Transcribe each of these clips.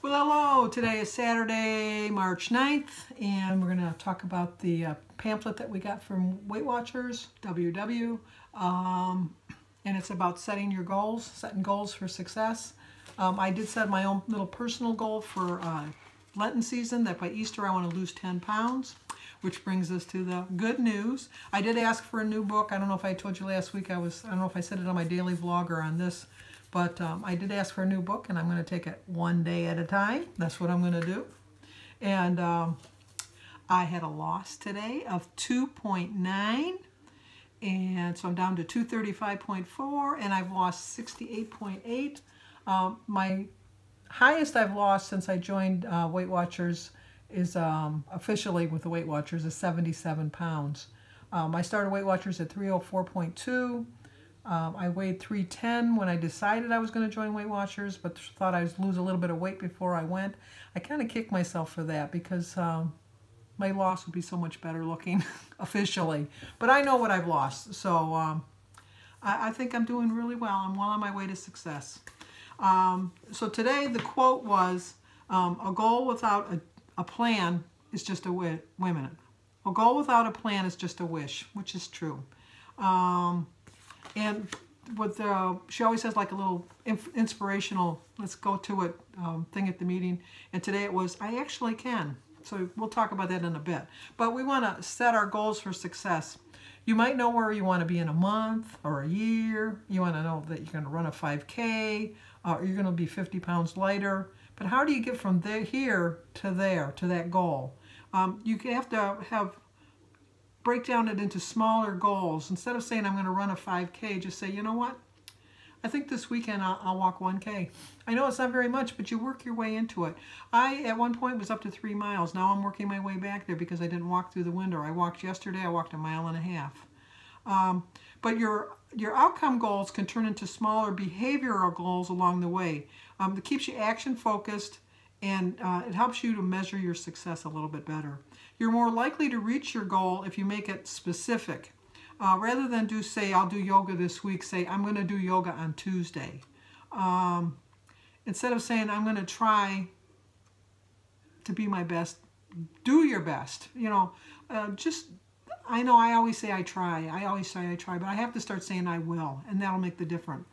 Well, hello. Today is Saturday, March 9th, and we're going to talk about the pamphlet that we got from Weight Watchers, WW, and it's about setting your goals, setting goals for success. I did set my own little personal goal for Lenten season that by Easter I want to lose 10 pounds, which brings us to the good news. I did ask for a new book. I don't know if I told you last week. I don't know if I said it on my daily vlog or on this. But I did ask for a new book, and I'm going to take it one day at a time. That's what I'm going to do. And I had a loss today of 2.9, and so I'm down to 235.4, and I've lost 68.8. My highest I've lost since I joined Weight Watchers is officially with the Weight Watchers is 77 pounds. I started Weight Watchers at 304.2. I weighed 310 when I decided I was going to join Weight Watchers, but thought I'd lose a little bit of weight before I went. I kind of kicked myself for that because my loss would be so much better looking officially. But I know what I've lost, so I think I'm doing really well. I'm well on my way to success. So today the quote was, a goal without a plan is just a wish. Wait a minute. A goal without a plan is just a wish, which is true. And with she always has like a little inspirational, let's go to it thing at the meeting. And today it was, I actually can. So we'll talk about that in a bit. But we want to set our goals for success. You might know where you want to be in a month or a year. You want to know that you're going to run a 5K or you're going to be 50 pounds lighter. But how do you get from here to there, to that goal? You have to break down it into smaller goals. Instead of saying I'm going to run a 5K, just say, you know what? I think this weekend I'll walk 1K. I know it's not very much, but you work your way into it. I, at one point, was up to 3 miles. Now I'm working my way back there because I didn't walk through the window. I walked yesterday, I walked 1.5 miles. But your outcome goals can turn into smaller behavioral goals along the way. It keeps you action focused, and it helps you to measure your success a little bit better. You're more likely to reach your goal if you make it specific. Rather than say, I'll do yoga this week, say, I'm going to do yoga on Tuesday. Instead of saying, I'm going to try to be my best, do your best. You know, I know I always say I try. I always say I try, but I have to start saying I will, and that'll make the difference.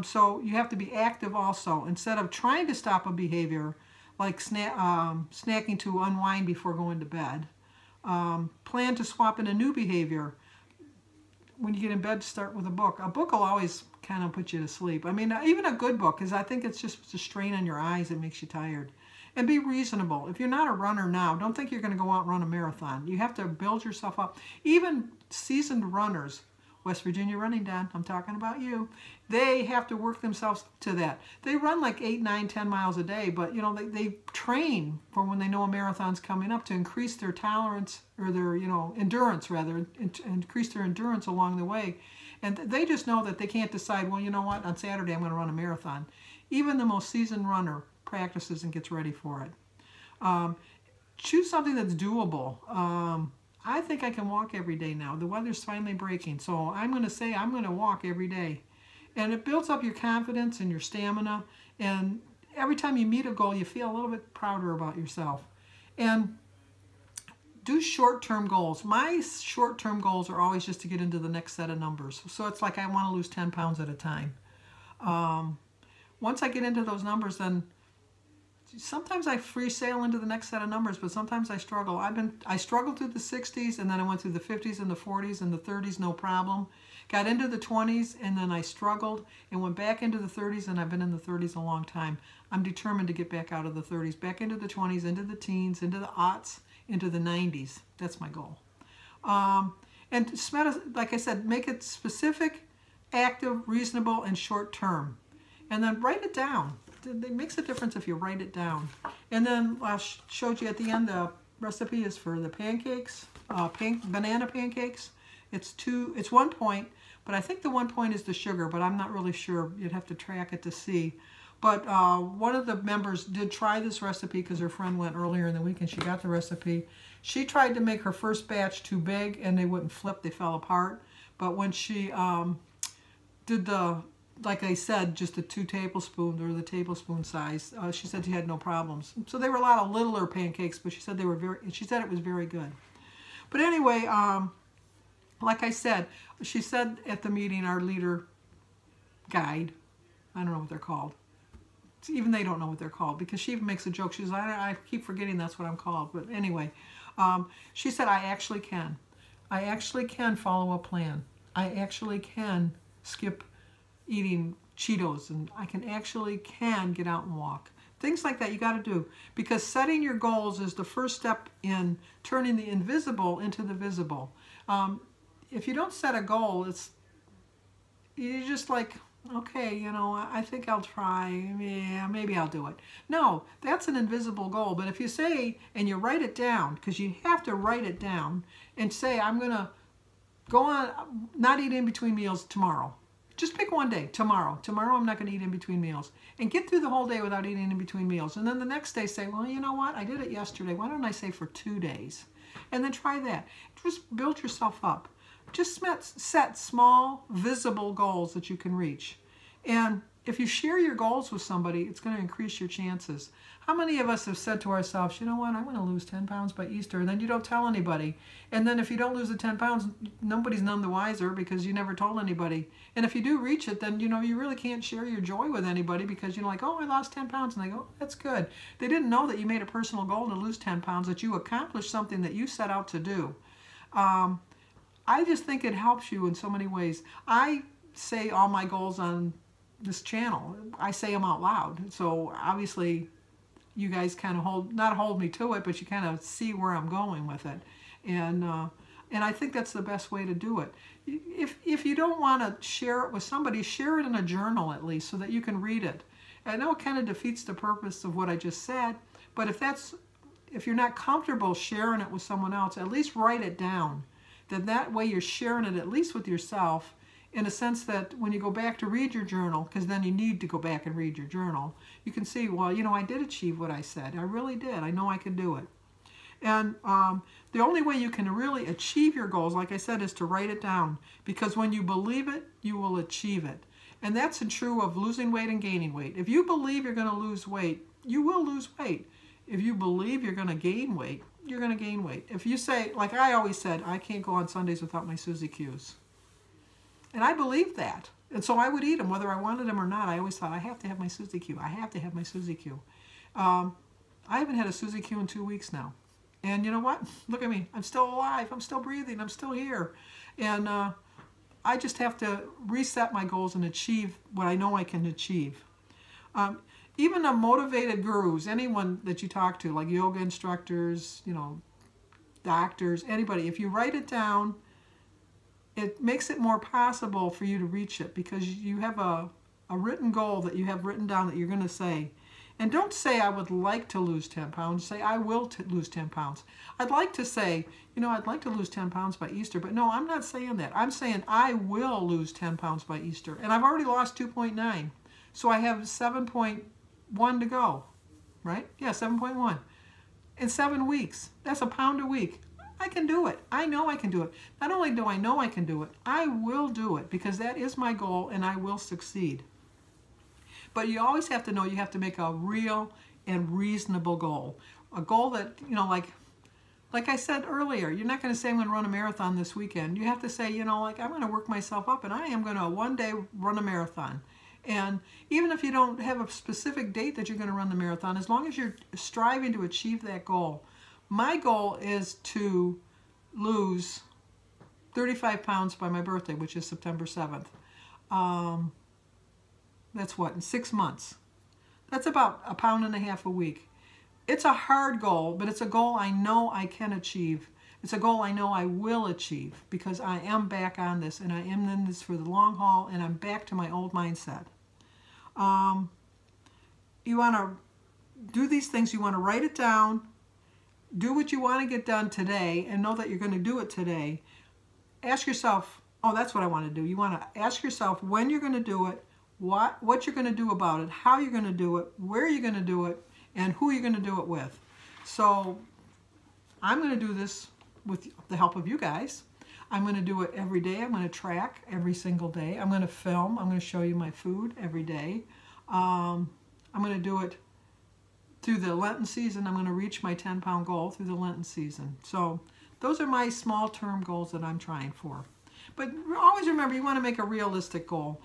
So you have to be active also. Instead of trying to stop a behavior, like snacking to unwind before going to bed. Plan to swap in a new behavior. When you get in bed, start with a book. A book will always kind of put you to sleep. I mean, even a good book, because I think it's just a strain on your eyes that makes you tired. And be reasonable. If you're not a runner now, don't think you're going to go out and run a marathon. You have to build yourself up. Even seasoned runners, West Virginia Running, Don, I'm talking about you. They have to work themselves to that. They run like 8, 9, 10 miles a day, but you know they train for when they know a marathon's coming up to increase their tolerance or their endurance rather, increase their endurance along the way. And they just know that they can't decide, well, you know what, on Saturday I'm going to run a marathon. Even the most seasoned runner practices and gets ready for it. Choose something that's doable. I think I can walk every day now. The weather's finally breaking, so I'm going to say I'm going to walk every day. And it builds up your confidence and your stamina, and every time you meet a goal, you feel a little bit prouder about yourself. And do short-term goals. My short-term goals are always just to get into the next set of numbers. So it's like I want to lose 10 pounds at a time. Once I get into those numbers, then sometimes I free sail into the next set of numbers, but sometimes I struggle. I struggled through the 60s, and then I went through the 50s and the 40s and the 30s, no problem. Got into the 20s, and then I struggled and went back into the 30s, and I've been in the 30s a long time. I'm determined to get back out of the 30s, back into the 20s, into the teens, into the aughts, into the 90s. That's my goal. And like I said, make it specific, active, reasonable, and short-term. And then write it down. It makes a difference if you write it down. And then I showed you at the end the recipe is for the pancakes, banana pancakes. It's 1 point, but I think the 1 point is the sugar, but I'm not really sure. You'd have to track it to see. But one of the members did try this recipe because her friend went earlier in the week and she got the recipe. She tried to make her first batch too big and they wouldn't flip, they fell apart. But when she did the like I said, just the 2 tablespoons or the tablespoon size. She said she had no problems. So they were a lot of littler pancakes, but she said they were she said it was very good. But anyway, like I said, she said at the meeting, our leader guide, I don't know what they're called. Even they don't know what they're called, because she even makes a joke. She says, I keep forgetting that's what I'm called. But anyway, she said, I actually can. I actually can follow a plan. I actually can skip eating Cheetos, and I can get out and walk. Things like that you got to do, because setting your goals is the first step in turning the invisible into the visible. If you don't set a goal, you're just like, okay, you know, I think I'll try, yeah, maybe I'll do it. No, that's an invisible goal. But if you say, and you write it down, because you have to write it down, and say, I'm going to go on, not eat in between meals tomorrow. Just pick one day, tomorrow. Tomorrow I'm not going to eat in between meals. And get through the whole day without eating in between meals. And then the next day say, well, you know what? I did it yesterday. Why don't I say for 2 days? And then try that. Just build yourself up. Just set small, visible goals that you can reach. And if you share your goals with somebody, it's going to increase your chances. How many of us have said to ourselves, you know what, I'm going to lose 10 pounds by Easter, and then you don't tell anybody. And then if you don't lose the 10 pounds, nobody's none the wiser because you never told anybody. And if you do reach it, then, you know, you really can't share your joy with anybody, because you're like, oh, I lost 10 pounds. And they go, that's good. They didn't know that you made a personal goal to lose 10 pounds, that you accomplished something that you set out to do. I just think it helps you in so many ways. I say all my goals on this channel. I say them out loud. So obviously you guys kind of not hold me to it, but you kind of see where I'm going with it. And I think that's the best way to do it. If you don't want to share it with somebody, share it in a journal at least, so that you can read it. I know it kind of defeats the purpose of what I just said, but if you're not comfortable sharing it with someone else, at least write it down. That way you're sharing it at least with yourself, in a sense that when you go back to read your journal, because then you need to go back and read your journal, you can see, well, you know, I did achieve what I said. I really did. I know I can do it. And the only way you can really achieve your goals, like I said, is to write it down. Because when you believe it, you will achieve it. And that's true of losing weight and gaining weight. If you believe you're going to lose weight, you will lose weight. If you believe you're going to gain weight, you're going to gain weight. If you say, like I always said, I can't go on Sundays without my Suzy Q's. And I believed that. And so I would eat them whether I wanted them or not. I always thought, I have to have my Suzy Q. I have to have my Suzy Q. I haven't had a Suzy Q in 2 weeks now. And you know what? Look at me. I'm still alive. I'm still breathing. I'm still here. And I just have to reset my goals and achieve what I know I can achieve. Even the motivated gurus, anyone that you talk to, like yoga instructors, you know, doctors, anybody, if you write it down, it makes it more possible for you to reach it, because you have a written goal that you have written down that you're going to say. And don't say, I would like to lose 10 pounds. Say, I will lose 10 pounds. I'd like to say, you know, I'd like to lose 10 pounds by Easter. But no, I'm not saying that. I'm saying I will lose 10 pounds by Easter. And I've already lost 2.9. So I have 7.1 to go, right? Yeah, 7.1. In 7 weeks. That's a pound a week. I can do it. I know I can do it. Not only do I know I can do it, I will do it, because that is my goal and I will succeed. But you always have to know you have to make a real and reasonable goal. A goal that, you know, like I said earlier, you're not going to say I'm going to run a marathon this weekend. You have to say, you know, like, I'm going to work myself up and I am going to one day run a marathon. And even if you don't have a specific date that you're going to run the marathon, as long as you're striving to achieve that goal. My goal is to lose 35 pounds by my birthday, which is September 7th. That's what, in 6 months. That's about 1.5 pounds a week. It's a hard goal, but it's a goal I know I can achieve. It's a goal I know I will achieve, because I am back on this, and I am in this for the long haul, and I'm back to my old mindset. You want to do these things. You want to write it down. Do what you want to get done today, and know that you're going to do it today. Ask yourself, oh, that's what I want to do. You want to ask yourself when you're going to do it, what you're going to do about it, how you're going to do it, where you're going to do it, and who you're going to do it with. So I'm going to do this with the help of you guys. I'm going to do it every day. I'm going to track every single day. I'm going to film. I'm going to show you my food every day. I'm going to do it through the Lenten season. I'm going to reach my 10-pound goal through the Lenten season. So those are my small-term goals that I'm trying for. But always remember, you want to make a realistic goal.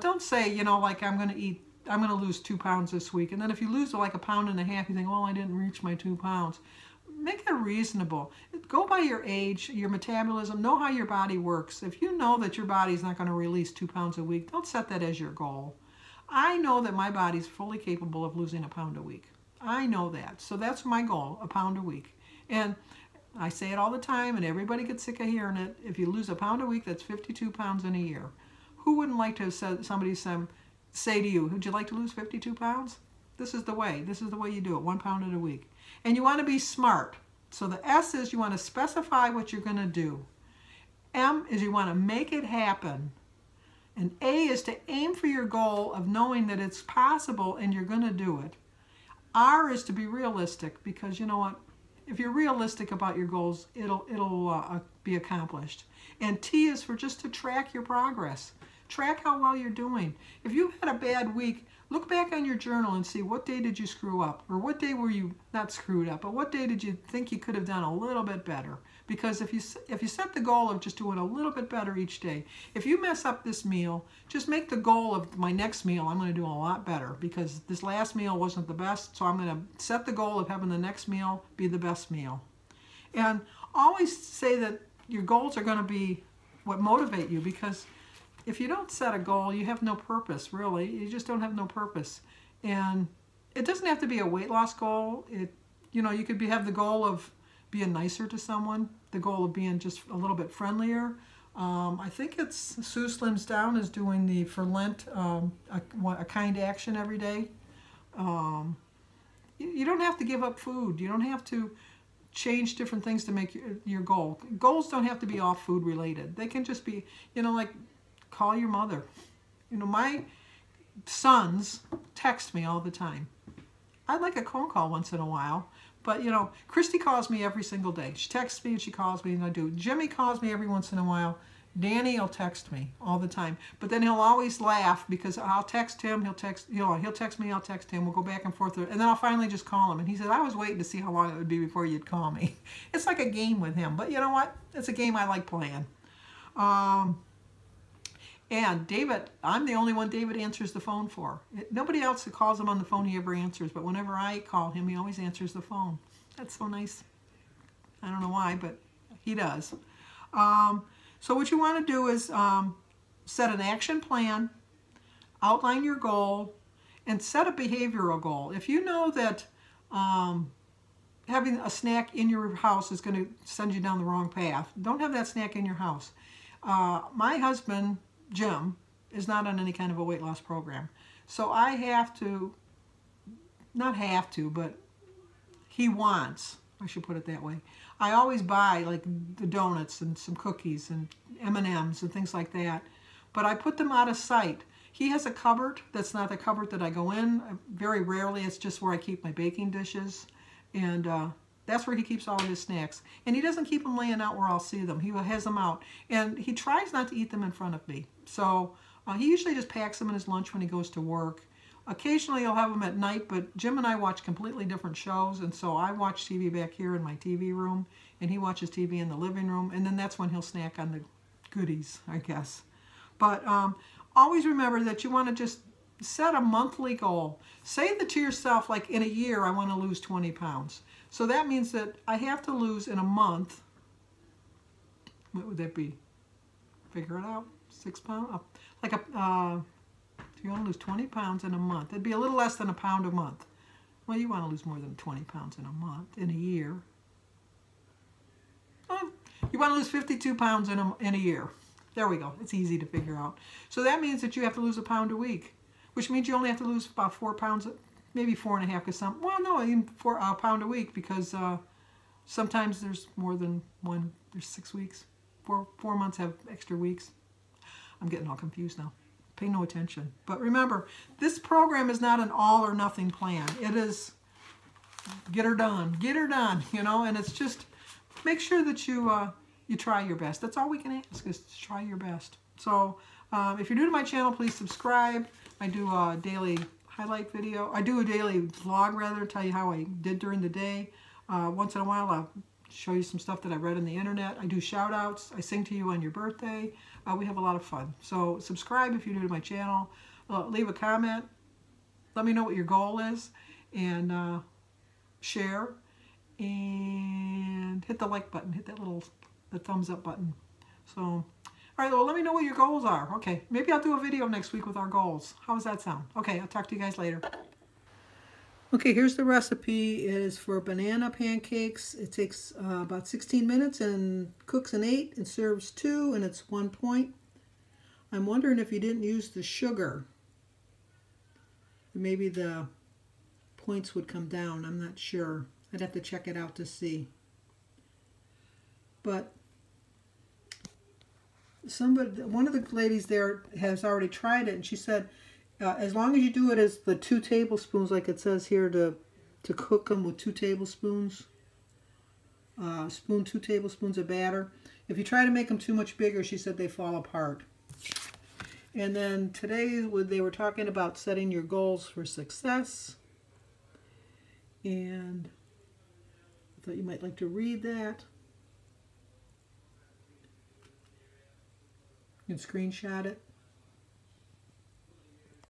Don't say, you know, like I'm going to lose 2 pounds this week. And then if you lose like 1.5 pounds, you think, well, I didn't reach my 2 pounds. Make it reasonable. Go by your age, your metabolism, know how your body works. If you know that your body's not going to release 2 pounds a week, don't set that as your goal. I know that my body's fully capable of losing 1 pound a week. I know that. So that's my goal, 1 pound a week. And I say it all the time, and everybody gets sick of hearing it. If you lose 1 pound a week, that's 52 pounds in a year. Who wouldn't like to have somebody say to you, would you like to lose 52 pounds? This is the way. This is the way you do it, 1 pound a week. And you want to be smart. So the S is you want to specify what you're going to do. M is you want to make it happen. And A is to aim for your goal of knowing that it's possible and you're going to do it. R is to be realistic, because you know what? If you're realistic about your goals, it'll be accomplished. And T is for just to track your progress. Track how well you're doing. If you've had a bad week, look back on your journal and see what day did you screw up, or what day were you not screwed up, but what day did you think you could have done a little bit better? Because if you set the goal of just doing a little bit better each day, if you mess up this meal, just make the goal of my next meal, I'm going to do a lot better because this last meal wasn't the best, so I'm going to set the goal of having the next meal be the best meal. And always say that your goals are going to be what motivate you, because if you don't set a goal, you have no purpose, really. You just don't have no purpose. And it doesn't have to be a weight loss goal. You could have the goal of being nicer to someone, the goal of being just a little bit friendlier. I think it's Sue Slims Down is doing the for Lent a kind action every day. You don't have to give up food. You don't have to change different things to make your goal. Goals don't have to be all food related. They can just be, like call your mother. My sons text me all the time. I'd like a phone call once in a while. But, Christy calls me every single day. She texts me and she calls me and I do. Jimmy calls me every once in a while. Danny will text me all the time. But then he'll always laugh because I'll text him, he'll text me, I'll text him. We'll go back and forth. And then I'll finally just call him. And he said, I was waiting to see how long it would be before you'd call me. It's like a game with him. But you know what? It's a game I like playing. And David, I'm the only one David answers the phone for. Nobody else who calls him on the phone he ever answers, but whenever I call him, he always answers the phone. That's so nice. I don't know why, but he does. So what you want to do is set an action plan, outline your goal, and set a behavioral goal. If you know that having a snack in your house is going to send you down the wrong path, don't have that snack in your house. My husband, Jim, is not on any kind of a weight loss program. So I have to, not have to, but he wants, I should put it that way. I always buy like the donuts and some cookies and M&Ms and things like that, but I put them out of sight. He has a cupboard that's not the cupboard that I go in. Very rarely, it's just where I keep my baking dishes, and that's where he keeps all of his snacks. And he doesn't keep them laying out where I'll see them. He has them out. And he tries not to eat them in front of me. So he usually just packs them in his lunch when he goes to work. Occasionally he'll have them at night, but Jim and I watch completely different shows. And so I watch TV back here in my TV room, and he watches TV in the living room. And then that's when he'll snack on the goodies, I guess. But always remember that you want to just set a monthly goal. Say that to yourself, like in a year, I want to lose 20 pounds. So that means that I have to lose in a month, what would that be? Figure it out, 6 pounds? If you want to lose 20 pounds in a month, it'd be a little less than a pound a month. Well, you want to lose more than 20 pounds in a month, in a year. Well, you want to lose 52 pounds in a year. There we go, it's easy to figure out. So that means that you have to lose a pound a week, which means you only have to lose about 4 pounds, maybe 4.5, because even a pound a week, because sometimes there's more than one. There's 6 weeks. 4 months have extra weeks. I'm getting all confused now. Pay no attention. But remember, this program is not an all or nothing plan. It is get her done, and it's just make sure that you you try your best. That's all we can ask, is to try your best. So if you're new to my channel, please subscribe. I do a daily highlight video. I do a daily vlog, rather, tell you how I did during the day. Once in a while, I'll show you some stuff that I read on the internet. I do shout outs. I sing to you on your birthday. We have a lot of fun. So subscribe if you're new to my channel. Leave a comment. Let me know what your goal is. And share. And hit the like button. Hit that the thumbs up button. So, all right, well, let me know what your goals are. Okay, maybe I'll do a video next week with our goals. How does that sound? Okay, I'll talk to you guys later. Okay, here's the recipe. It is for banana pancakes. It takes about 16 minutes and cooks in 8 and serves 2, and it's 1 point. I'm wondering if you didn't use the sugar, maybe the points would come down. I'm not sure. I'd have to check it out to see. But one of the ladies there has already tried it, and she said, as long as you do it as the 2 tablespoons, like it says here, to cook them with 2 tablespoons, 2 tablespoons of batter. If you try to make them too much bigger, she said they fall apart. And then today they were talking about setting your goals for success. And I thought you might like to read that. You can screenshot it.